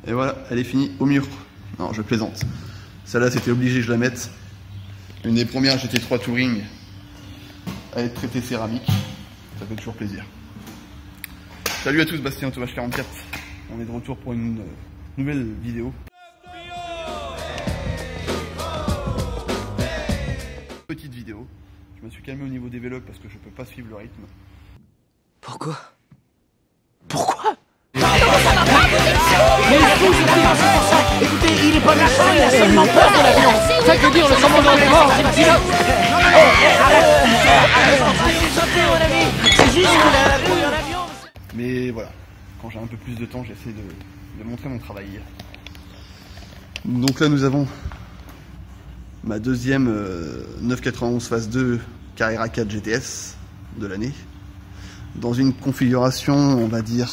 Et voilà, elle est finie au mur. Non, je plaisante. Celle-là, c'était obligé que je la mette. Une des premières GT3 Touring à être traitée céramique. Ça fait toujours plaisir. Salut à tous, Bastien Autobach 44. On est de retour pour une nouvelle vidéo. Petite vidéo. Je me suis calmé au niveau des vélos parce que je peux pas suivre le rythme. Pourquoi? Pourquoi? Écoutez, il est pas méchant, il a seulement peur de l'avion. Ça veut dire le commandant est mort. C'est juste qu'il a pris un avion. Mais voilà, quand j'ai un peu plus de temps, j'essaie de montrer mon travail. Donc là, nous avons ma deuxième 991 phase 2 Carrera 4 GTS de l'année. Dans une configuration, on va dire,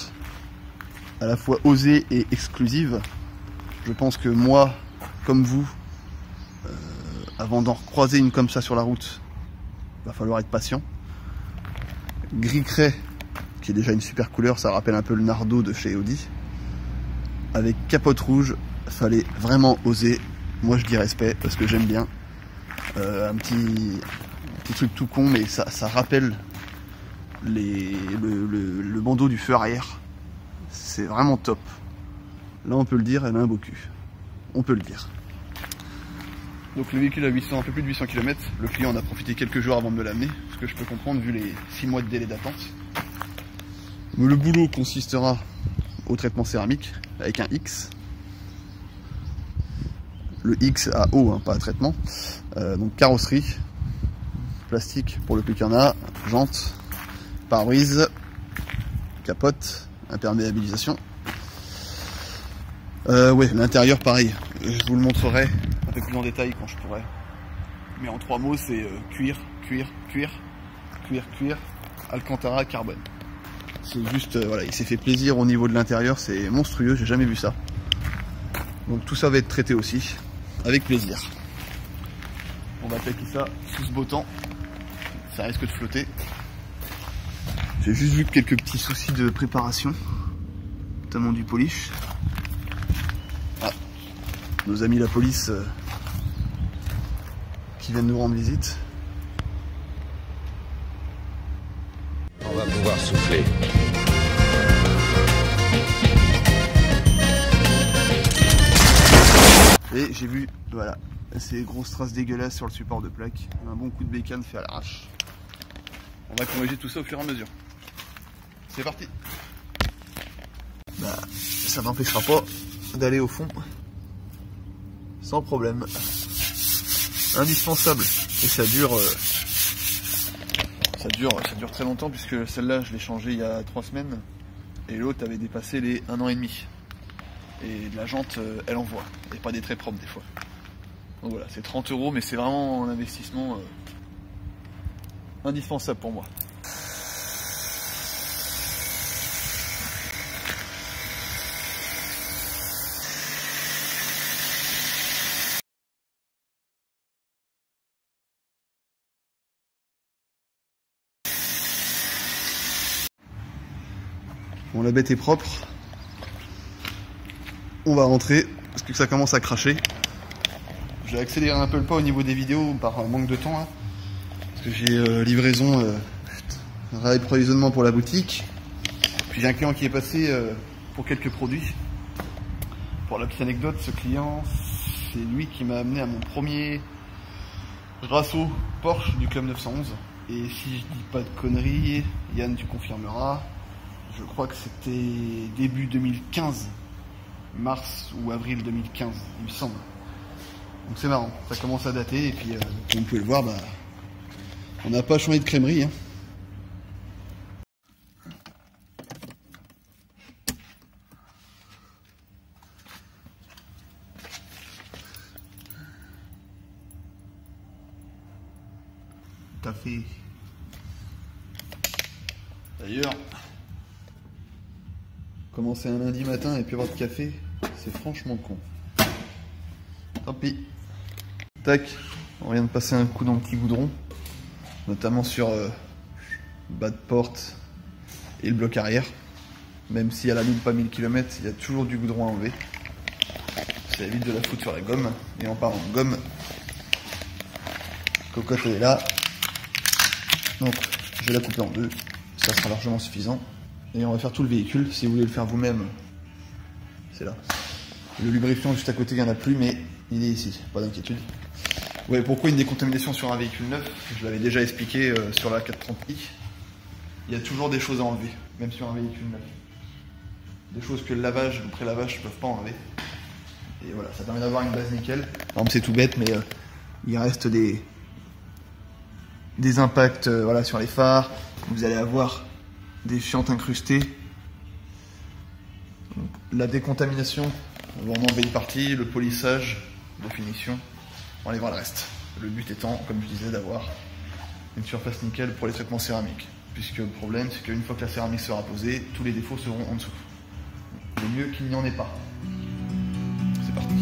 à la fois osée et exclusive. Je pense que moi, comme vous, avant d'en croiser une comme ça sur la route, va falloir être patient. Gris craie, qui est déjà une super couleur, ça rappelle un peu le Nardo de chez Audi. Avec capote rouge, fallait vraiment oser. Moi je dis respect parce que j'aime bien. Un petit truc tout con, mais ça rappelle le bandeau du feu arrière. C'est vraiment top. Là on peut le dire, elle a un beau cul. On peut le dire. Donc le véhicule a un peu plus de 800 km. Le client en a profité quelques jours avant de me l'amener, ce que je peux comprendre vu les 6 mois de délai d'attente. Le boulot consistera au traitement céramique avec un X. Le X à eau, hein, pas à traitement. Donc carrosserie, plastique pour le peu qu'il y en a, jantes, pare-brise, capote, imperméabilisation. Ouais, l'intérieur pareil. Je vous le montrerai un peu plus en détail quand je pourrai. Mais en 3 mots, c'est cuir, Alcantara, carbone. C'est juste, voilà, il s'est fait plaisir au niveau de l'intérieur, c'est monstrueux, j'ai jamais vu ça. Donc tout ça va être traité aussi, avec plaisir. On va attaquer ça sous ce beau temps, ça risque de flotter. J'ai juste vu quelques petits soucis de préparation, notamment du polish. Ah, nos amis la police qui viennent nous rendre visite. On va pouvoir souffler. Et j'ai vu, voilà, ces grosses traces dégueulasses sur le support de plaque. Un bon coup de bécane fait à l'arrache. On va corriger tout ça au fur et à mesure. C'est parti. Bah, ça n'empêchera pas d'aller au fond sans problème. Indispensable. Et ça dure très longtemps puisque celle-là je l'ai changée il y a 3 semaines et l'autre avait dépassé les 1 an et demi. Et la jante, elle envoie. Et pas des très propres des fois. Donc voilà, c'est 30 €, mais c'est vraiment un investissement indispensable pour moi. Bon, la bête est propre. On va rentrer parce que ça commence à cracher. J'ai accéléré un peu le pas au niveau des vidéos par manque de temps là. Parce que j'ai livraison, réapprovisionnement pour la boutique. Puis j'ai un client qui est passé pour quelques produits. Pour la petite anecdote, ce client, c'est lui qui m'a amené à mon premier Rasso Porsche du Club 911. Et si je dis pas de conneries, Yann tu confirmeras, je crois que c'était début 2015. Mars ou avril 2015, il me semble. Donc c'est marrant, ça commence à dater et puis comme vous pouvez le voir, bah, on n'a pas changé de crèmerie. Hein. Café. D'ailleurs, commencer un lundi matin et puis avoir de café, c'est franchement con. Tant pis. Tac, on vient de passer un coup dans le petit goudron, notamment sur bas de porte et le bloc arrière. Même si à la limite pas 1000 km, il y a toujours du goudron à enlever. Ça évite de la foutre sur la gomme. Et en parlant de gomme, cocotte elle est là. Donc je vais la couper en deux. Ça sera largement suffisant. Et on va faire tout le véhicule. Si vous voulez le faire vous-même, c'est là. Le lubrifiant juste à côté, il n'y en a plus, mais il est ici. Pas d'inquiétude. Ouais, pourquoi une décontamination sur un véhicule neuf? Je l'avais déjà expliqué sur la 430i. Il y a toujours des choses à enlever, même sur un véhicule neuf. Des choses que le lavage, le pré-lavage ne peuvent pas enlever. Et voilà, ça permet d'avoir une base nickel. Par exemple, c'est tout bête, mais il reste des impacts voilà, sur les phares. Vous allez avoir des fientes incrustées. Donc, la décontamination, on va en enlever une partie. Le polissage de finition, on enlèvera le reste. Le but étant, comme je disais, d'avoir une surface nickel pour les traitements céramiques. Puisque le problème, c'est qu'une fois que la céramique sera posée, tous les défauts seront en dessous. Le mieux qu'il n'y en ait pas. C'est parti.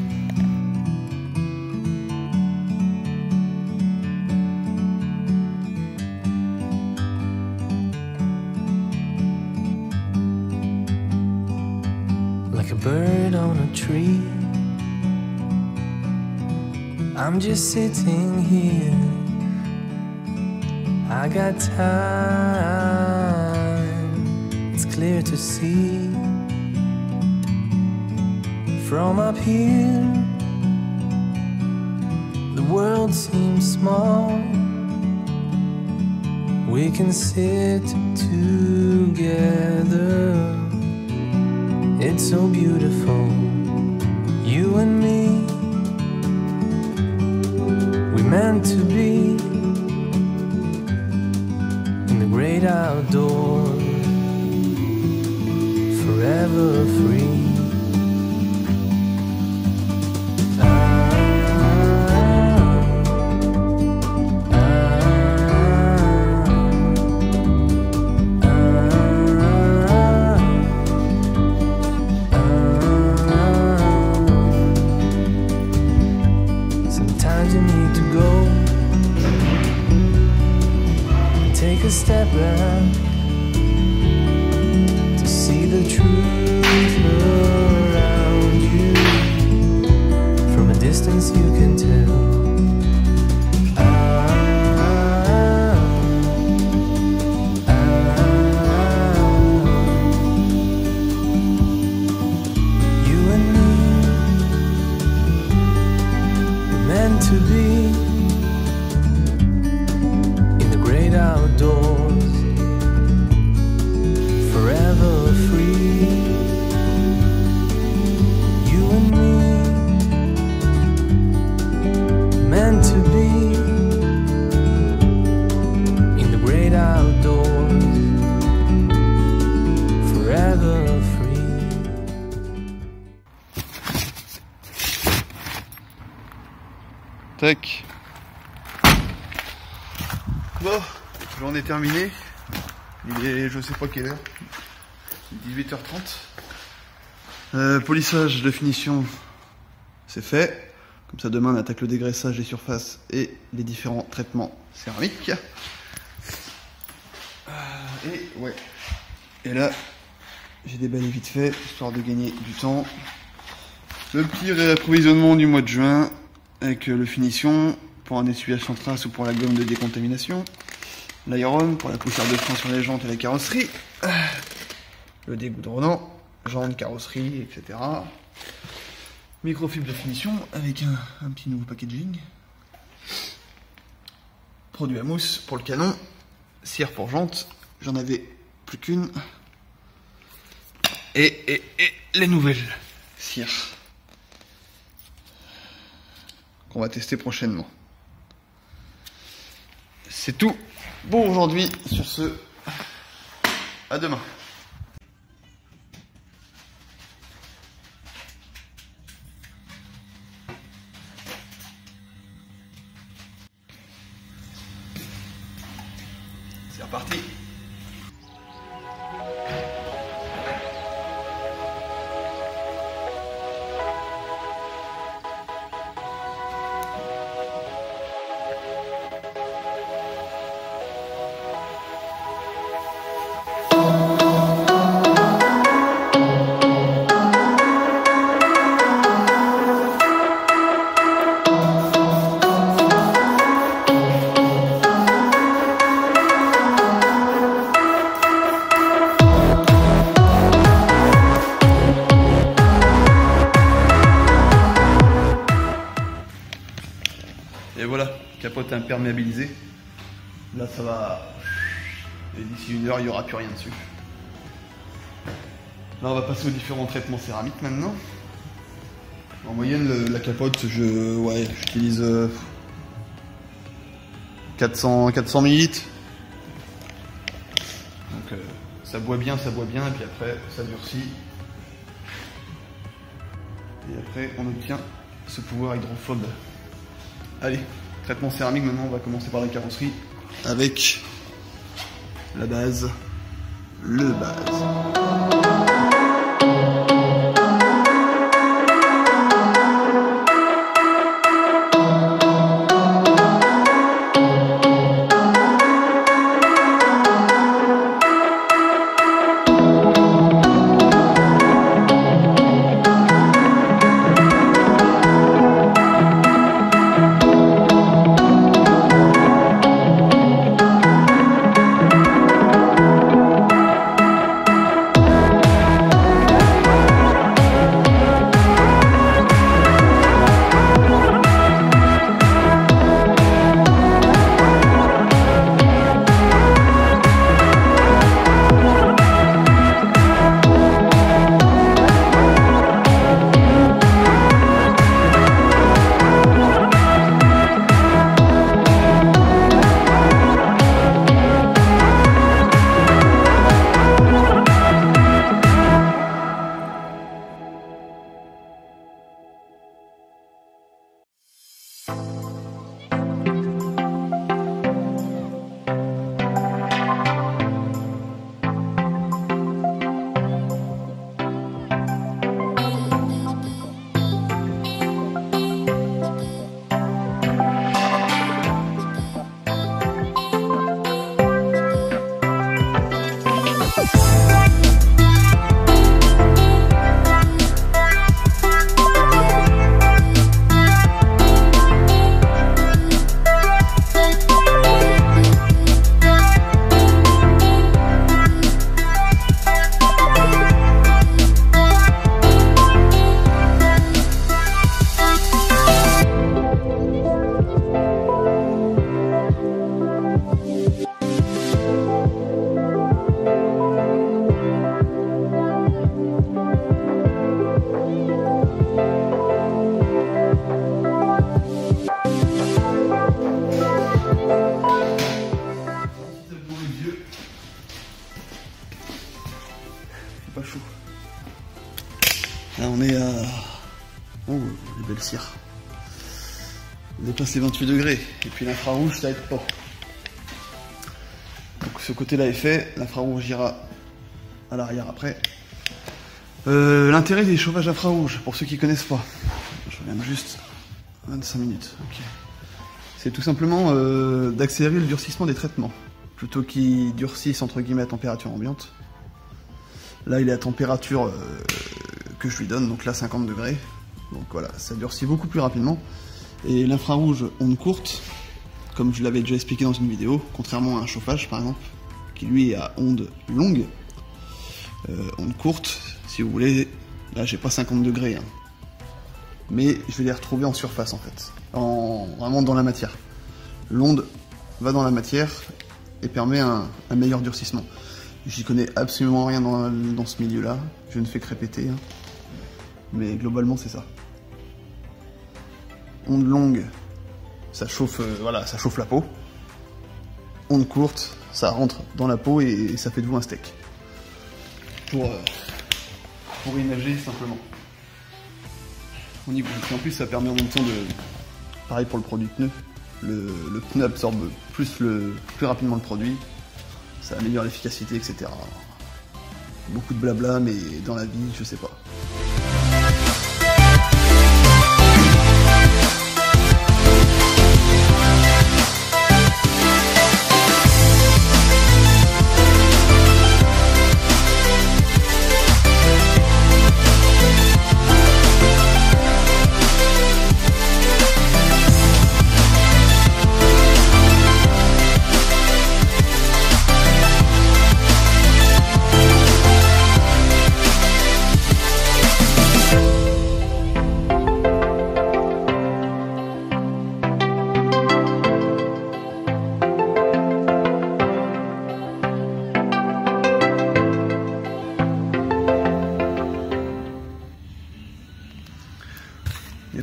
Like a bird on a tree, I'm just sitting here. I got time, it's clear to see. From up here, the world seems small. We can sit together. It's so beautiful, you and me. We meant to be in the great outdoors, forever free. Take a step back to see the truth around you. From a distance you can tell. You and me, we're meant to be outdoors, forever free. You and me, meant to be in the great outdoors, forever free. Tac. Bon, j'en ai terminé. Il est, je sais pas quelle heure, 18h30. Polissage de finition, c'est fait. Comme ça, demain, on attaque le dégraissage des surfaces et les différents traitements céramiques. Et ouais. Et là, j'ai déballé vite fait, histoire de gagner du temps. Le petit réapprovisionnement du mois de juin avec le finition. Pour un essuyage sans trace ou pour la gomme de décontamination, l'iron pour la poussière de frein sur les jantes et la carrosserie, le dégoudronnant, jantes, carrosserie, etc. Microfibre de finition avec un petit nouveau packaging, produit à mousse pour le canon, cire pour jantes, j'en avais plus qu'une, et les nouvelles cires qu'on va tester prochainement. C'est tout pour aujourd'hui. Sur ce, à demain. C'est reparti. imperméabiliser. Là ça va, et d'ici 1 heure il n'y aura plus rien dessus. Là on va passer aux différents traitements céramiques maintenant. En moyenne la capote j'utilise 400 ml. Donc ça boit bien, et puis après ça durcit. Et après on obtient ce pouvoir hydrophobe. Allez, traitement céramique maintenant, on va commencer par la carrosserie avec la base, le base. Chaud. Là on est à... Oh, les belles cires. On dépasse les 28 degrés. Et puis l'infrarouge ça aide pas. Donc ce côté là est fait. L'infrarouge ira à l'arrière après. L'intérêt des chauffages infrarouge, pour ceux qui connaissent pas. Je reviens juste 25 minutes. Okay. C'est tout simplement d'accélérer le durcissement des traitements. Plutôt qu'ils durcissent entre guillemets à température ambiante. Là, il est à température que je lui donne, donc là 50 degrés. Donc voilà, ça durcit beaucoup plus rapidement. Et l'infrarouge, onde courte, comme je l'avais déjà expliqué dans une vidéo, contrairement à un chauffage par exemple, qui lui est à onde longue. Onde courte, si vous voulez, là j'ai pas 50 degrés. Hein. Mais je vais les retrouver en surface en fait, vraiment dans la matière. L'onde va dans la matière et permet un meilleur durcissement. J'y connais absolument rien dans ce milieu-là, je ne fais que répéter, hein. Mais globalement c'est ça. Onde longue, ça chauffe, voilà, ça chauffe la peau. Onde courte, ça rentre dans la peau et ça fait de vous un steak. Pour imager simplement. On y goûte. Et en plus ça permet en même temps de, pareil pour le produit pneu, le pneu absorbe plus rapidement le produit. Ça améliore l'efficacité, etc. Beaucoup de blabla, mais dans la vie, je sais pas.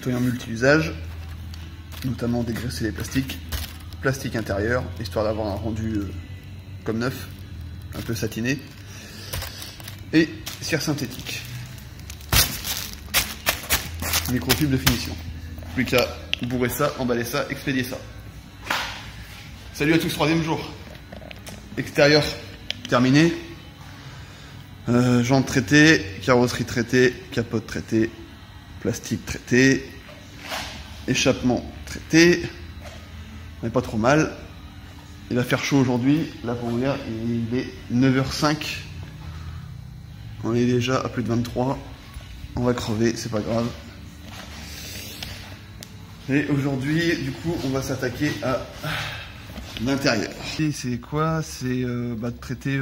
nettoyant multi-usage, notamment dégraisser les plastiques, plastique intérieur, histoire d'avoir un rendu comme neuf, un peu satiné, et cire synthétique. Microfibre de finition. Plus qu'à bourrer ça, emballer ça, expédier ça. Salut à tous, 3e jour. Extérieur terminé. Jantes traitées, carrosserie traitée, capote traitée, plastique traité, échappement traité. On n'est pas trop mal. Il va faire chaud aujourd'hui. Là pour vous dire, il est 9h05. On est déjà à plus de 23. On va crever, c'est pas grave. Et aujourd'hui, du coup, on va s'attaquer à l'intérieur. Et c'est quoi? C'est de traiter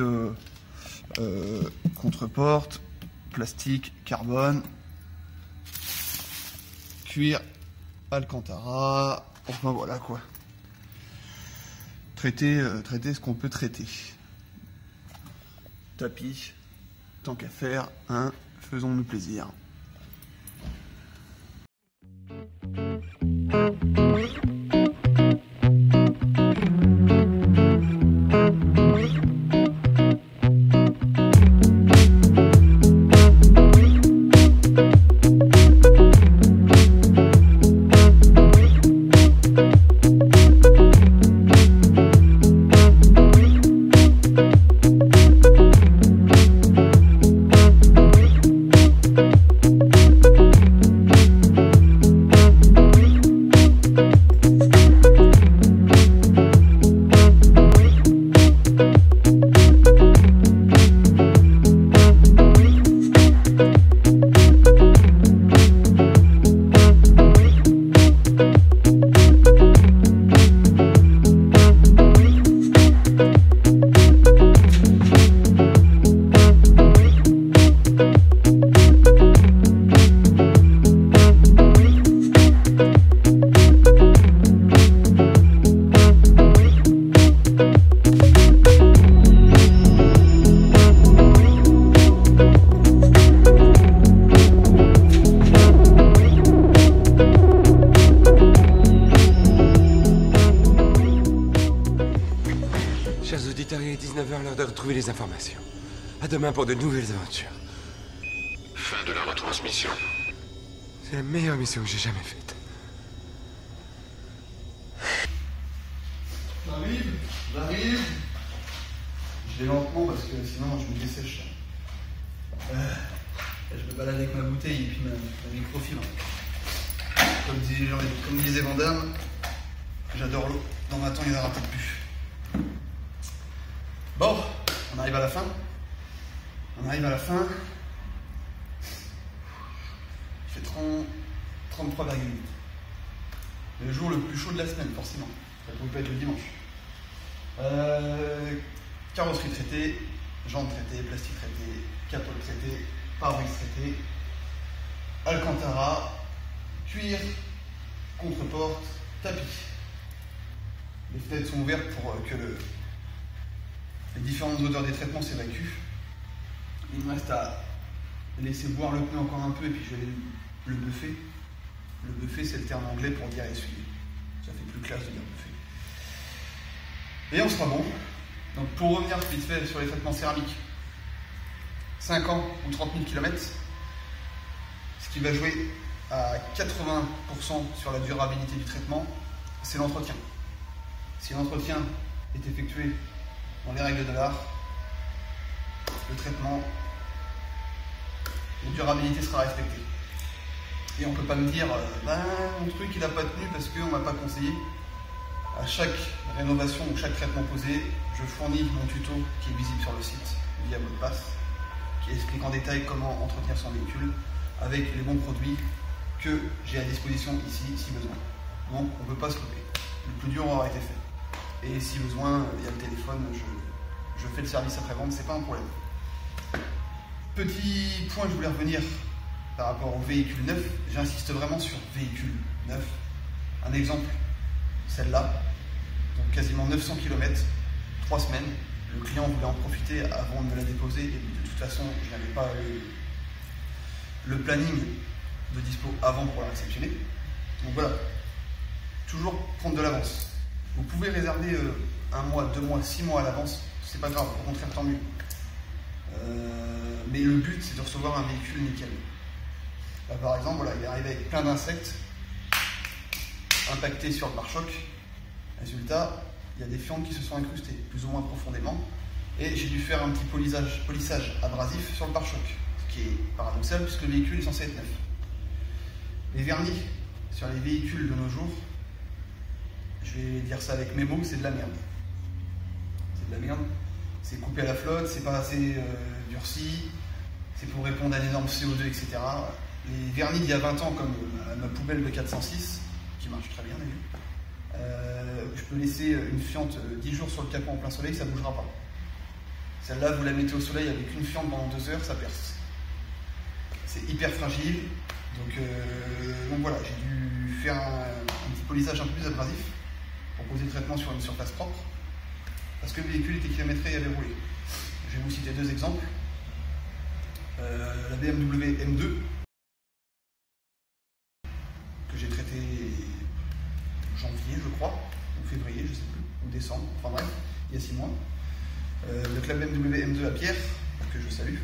contre-porte, plastique, carbone, cuir, alcantara, enfin voilà quoi. Traiter ce qu'on peut traiter. Tapis, tant qu'à faire, hein, faisons-nous plaisir. Chers auditeurs, il est 19h, l'heure de retrouver les informations. À demain pour de nouvelles aventures. Fin de la retransmission. C'est la meilleure mission que j'ai jamais faite. J'arrive. Je vais lentement parce que sinon je me dessèche. Je me balade avec ma bouteille et puis ma microfibre. Comme disait Van Damme, j'adore l'eau. Dans ma temps, il n'y en aura peut-être plus. Bon, on arrive à la fin. Il fait 33,8. Le jour le plus chaud de la semaine, forcément. Ça peut pas être le dimanche. Carrosserie traitée, jantes traitées, plastique traité, capote traitée, pare-brise traité, alcantara, cuir, contre-porte, tapis. Les fenêtres sont ouvertes pour que les différentes odeurs des traitements s'évacuent. Il me reste à laisser boire le pneu encore un peu et puis je vais le buffer. Le buffer, c'est le terme anglais pour dire essuyer. Ça fait plus classe de dire buffer. Et on sera bon. Donc pour revenir vite fait sur les traitements céramiques, 5 ans ou 30 000 km, ce qui va jouer à 80% sur la durabilité du traitement, c'est l'entretien. Si l'entretien est effectué dans les règles de l'art, le traitement, la durabilité sera respectée. Et on ne peut pas me dire, mon truc il n'a pas tenu parce qu'on ne m'a pas conseillé. À chaque rénovation ou chaque traitement posé, je fournis mon tuto qui est visible sur le site via mot de passe, qui explique en détail comment entretenir son véhicule avec les bons produits que j'ai à disposition ici si besoin. Donc on ne peut pas se louper. Le plus dur aura été fait. Et si besoin, il y a le téléphone, je fais le service après-vente, c'est pas un problème. Petit point, je voulais revenir par rapport au véhicule neuf. J'insiste vraiment sur véhicule neuf. Un exemple, celle-là, donc quasiment 900 km, 3 semaines. Le client voulait en profiter avant de me la déposer et de toute façon, je n'avais pas le planning de dispo avant pour la réceptionner. Donc voilà, toujours prendre de l'avance. Vous pouvez réserver 1 mois, 2 mois, 6 mois à l'avance, c'est pas grave, au contraire tant mieux. Mais le but c'est de recevoir un véhicule nickel. Là, par exemple, voilà, il est arrivé avec plein d'insectes impactés sur le pare-choc. Résultat, il y a des fientes qui se sont incrustées, plus ou moins profondément. Et j'ai dû faire un petit polissage abrasif sur le pare-choc. Ce qui est paradoxal puisque le véhicule est censé être neuf. Les vernis sur les véhicules de nos jours, je vais dire ça avec mes mots, c'est de la merde. C'est de la merde. C'est coupé à la flotte, c'est pas assez durci, c'est pour répondre à l'énorme CO2, etc. Les vernis d'il y a 20 ans, comme ma poubelle de 406, qui marche très bien d'ailleurs, je peux laisser une fiente 10 jours sur le capot en plein soleil, ça ne bougera pas. Celle-là, vous la mettez au soleil avec une fiente pendant 2 heures, ça perce. C'est hyper fragile, donc voilà, j'ai dû faire un petit polissage un peu plus abrasif pour poser le traitement sur une surface propre, parce que le véhicule était kilométré et avait roulé. Je vais vous citer 2 exemples. La BMW M2, que j'ai traité janvier, je crois, ou février, je sais plus, ou décembre, enfin bref, il y a 6 mois. Le club BMW M2 à Pierre, que je salue,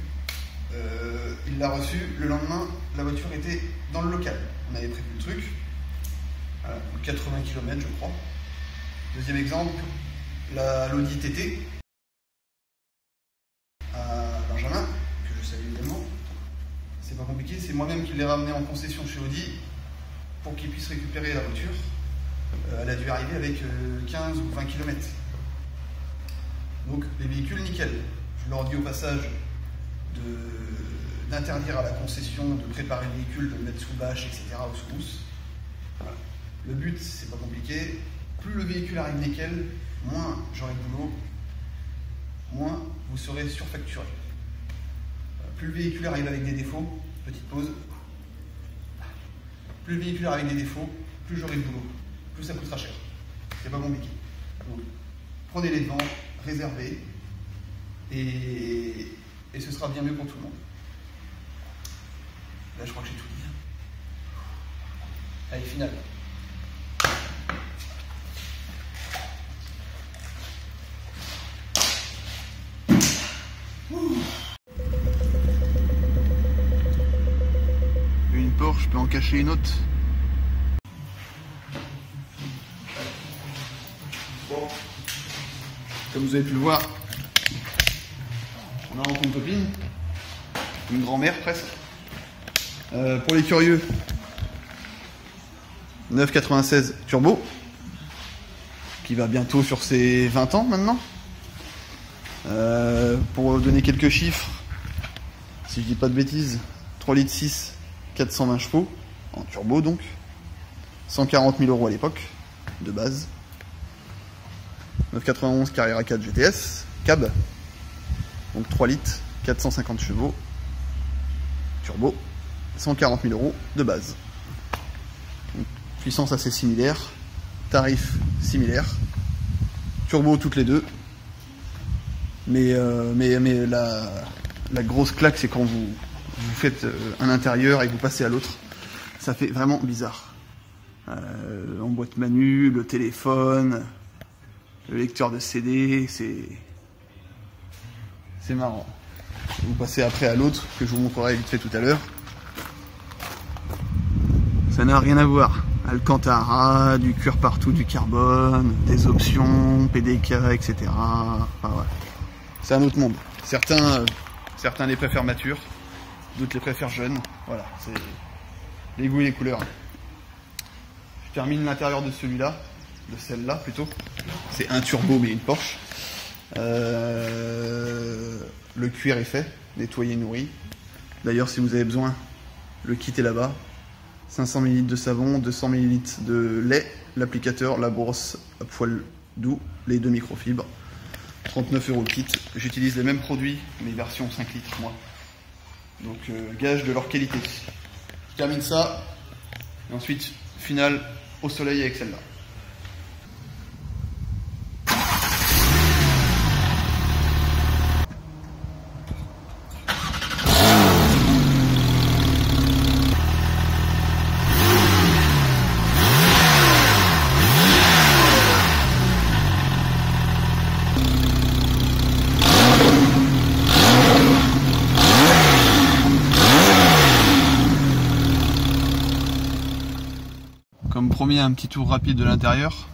il l'a reçu, le lendemain, la voiture était dans le local. On avait prévu le truc, 80 km je crois. Deuxième exemple, l'Audi TT à Benjamin, que je salue également. C'est pas compliqué, c'est moi-même qui l'ai ramené en concession chez Audi pour qu'il puisse récupérer la voiture. Elle a dû arriver avec 15 ou 20 km. Donc les véhicules nickel. Je leur dis au passage d'interdire à la concession de préparer le véhicule, de le mettre sous bâche, etc. ou sous housse. Voilà. Le but, c'est pas compliqué. Plus le véhicule arrive nickel, moins j'aurai de boulot, moins vous serez surfacturé. Plus le véhicule arrive avec des défauts, petite pause, plus le véhicule arrive avec des défauts, plus j'aurai de boulot, plus ça coûtera cher. C'est pas compliqué. Donc, prenez les devants, réservez, et ce sera bien mieux pour tout le monde. Là, je crois que j'ai tout dit. Allez, finale. Une Porsche, je peux en cacher une autre. Bon, comme vous avez pu le voir, on a rencontré une copine, une grand-mère presque. Pour les curieux, 996 turbo, qui va bientôt sur ses 20 ans maintenant. Pour donner quelques chiffres, si je dis pas de bêtises, 3 litres 6, 420 chevaux, en turbo donc, 140 000 € à l'époque, de base. 991 Carrera 4 GTS, cab, donc 3 litres, 450 chevaux, turbo, 140 000 € de base. Donc, puissance assez similaire, tarif similaire, turbo toutes les deux. Mais la grosse claque, c'est quand vous faites un intérieur et que vous passez à l'autre. Ça fait vraiment bizarre. En boîte manu, le téléphone, le lecteur de CD, c'est marrant. Vous passez après à l'autre, que je vous montrerai vite fait tout à l'heure. Ça n'a rien à voir. Alcantara, du cuir partout, du carbone, des options, PDK, etc. Enfin, ouais. C'est un autre monde. Certains les préfèrent matures, d'autres les préfèrent jeunes. Voilà, c'est les goûts et les couleurs. Je termine l'intérieur de celui-là, de celle-là plutôt. C'est un turbo mais une Porsche. Le cuir est fait, nettoyé, nourri. D'ailleurs, si vous avez besoin, le kit est là-bas. 500 ml de savon, 200 ml de lait, l'applicateur, la brosse à poil doux, les 2 microfibres. 39 € le kit. J'utilise les mêmes produits, mais version 5 litres moi. Donc gage de leur qualité. Je termine ça. Et ensuite, finale au soleil avec celle-là. Comme promis, un petit tour rapide de l'intérieur.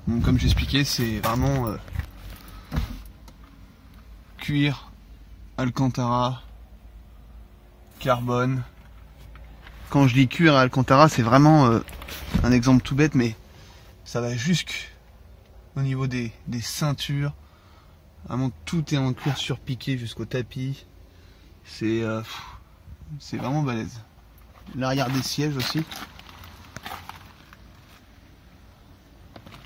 Donc, comme j'expliquais, c'est vraiment cuir, alcantara, carbone. Quand je dis cuir et alcantara, c'est vraiment un exemple tout bête, mais ça va jusqu'au niveau des ceintures. Vraiment tout est en cuir surpiqué jusqu'au tapis. C'est vraiment balèze. L'arrière des sièges aussi.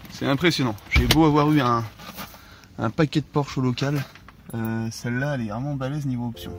C'est impressionnant. J'ai beau avoir eu un paquet de Porsche au local, celle-là elle est vraiment balèze niveau option.